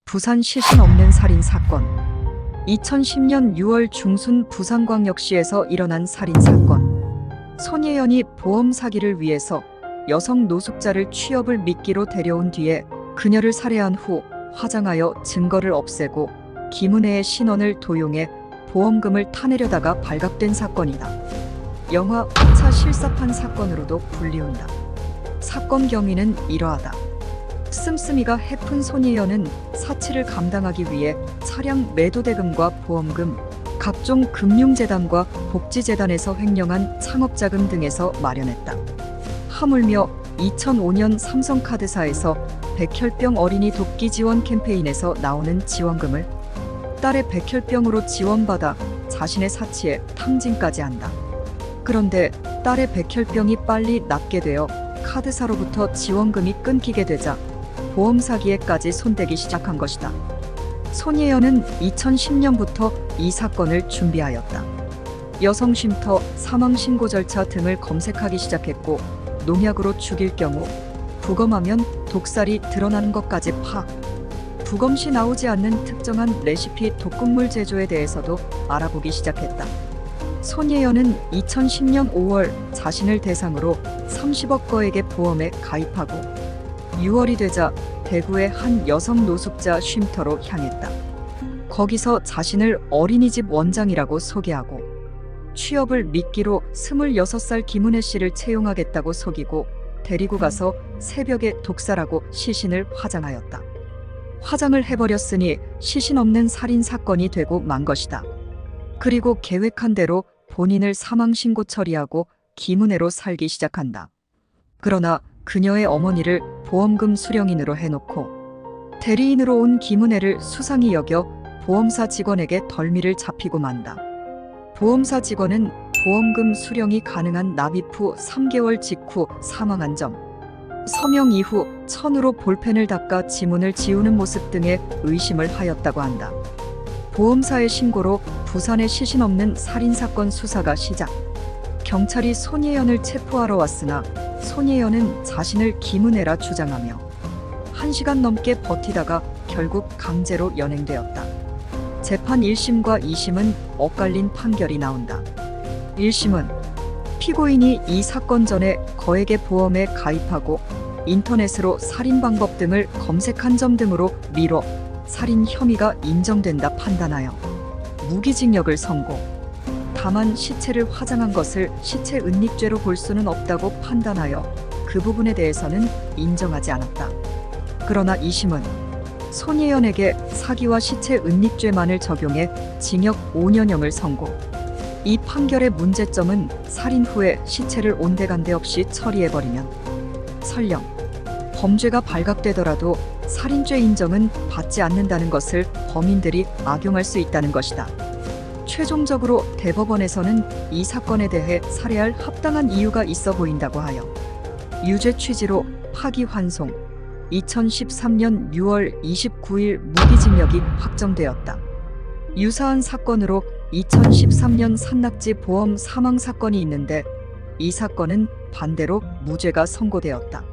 부산 시신 없는 살인 사건. 2010년 6월 중순 부산광역시에서 일어난 살인 사건. 손예연이 보험 사기를 위해서 여성 노숙자를 취업을 미끼로 데려온 뒤에 그녀를 살해한 후 화장하여 증거를 없애고 김은혜의 신원을 도용해 보험금을 타내려다가 발각된 사건이다. 영화 5차 실사판 사건으로도 불리운다. 사건 경위는 이러하다. 씀씀이가 해픈 손예연은 사치를 감당하기 위해 차량 매도대금과 보험금, 각종 금융재단과 복지재단에서 횡령한 창업자금 등에서 마련했다. 하물며 2005년 삼성카드사에서 백혈병 어린이 돕기 지원 캠페인에서 나오는 지원금을 딸의 백혈병으로 지원받아 자신의 사치에 탕진까지 한다. 그런데 딸의 백혈병이 빨리 낫게 되어 카드사로부터 지원금이 끊기게 되자 보험 사기에까지 손대기 시작한 것이다. 손예연은 2010년부터 이 사건을 준비하였다. 여성 쉼터, 사망 신고 절차 등을 검색하기 시작했고, 농약으로 죽일 경우 부검하면 독살이 드러나는 것까지 파악. 부검 시 나오지 않는 특정한 레시피 독극물 제조에 대해서도 알아보기 시작했다. 손예연은 2010년 5월 자신을 대상으로 30억 거액의 보험에 가입하고 6월이 되자 대구의 한 여성 노숙자 쉼터로 향했다. 거기서 자신을 어린이집 원장이라고 소개하고 취업을 미끼로 26살 김은혜 씨를 채용하겠다고 속이고 데리고 가서 새벽에 독살하고 시신을 화장하였다. 화장을 해버렸으니 시신 없는 살인 사건이 되고 만 것이다. 그리고 계획한 대로 본인을 사망신고 처리하고 김은혜로 살기 시작한다. 그러나 그녀의 어머니를 보험금 수령인으로 해놓고 대리인으로 온 김은혜를 수상히 여겨 보험사 직원에게 덜미를 잡히고 만다. 보험사 직원은 보험금 수령이 가능한 납입 후 3개월 직후 사망한 점, 서명 이후 천으로 볼펜을 닦아 지문을 지우는 모습 등에 의심을 하였다고 한다. 보험사의 신고로 부산의 시신 없는 살인사건 수사가 시작. 경찰이 손예연을 체포하러 왔으나 손예연은 자신을 김은혜라 주장하며 1시간 넘게 버티다가 결국 강제로 연행되었다. 재판 1심과 2심은 엇갈린 판결이 나온다. 1심은 피고인이 이 사건 전에 거액의 보험에 가입하고 인터넷으로 살인 방법 등을 검색한 점 등으로 미뤄 살인 혐의가 인정된다 판단하여 무기징역을 선고. 다만 시체를 화장한 것을 시체 은닉죄로 볼 수는 없다고 판단하여 그 부분에 대해서는 인정하지 않았다. 그러나 2심은 손예연에게 사기와 시체 은닉죄만을 적용해 징역 5년형을 선고. 이 판결의 문제점은 살인 후에 시체를 온데간데 없이 처리해버리면 설령 범죄가 발각되더라도 살인죄 인정은 받지 않는다는 것을 범인들이 악용할 수 있다는 것이다. 최종적으로 대법원에서는 이 사건에 대해 살해할 합당한 이유가 있어 보인다고 하여 유죄 취지로 파기환송, 2013년 6월 29일 무기징역이 확정되었다. 유사한 사건으로 2013년 산낙지 보험 사망 사건이 있는데 이 사건은 반대로 무죄가 선고되었다.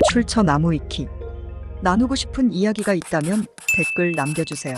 출처 나무위키. 나누고 싶은 이야기가 있다면 댓글 남겨주세요.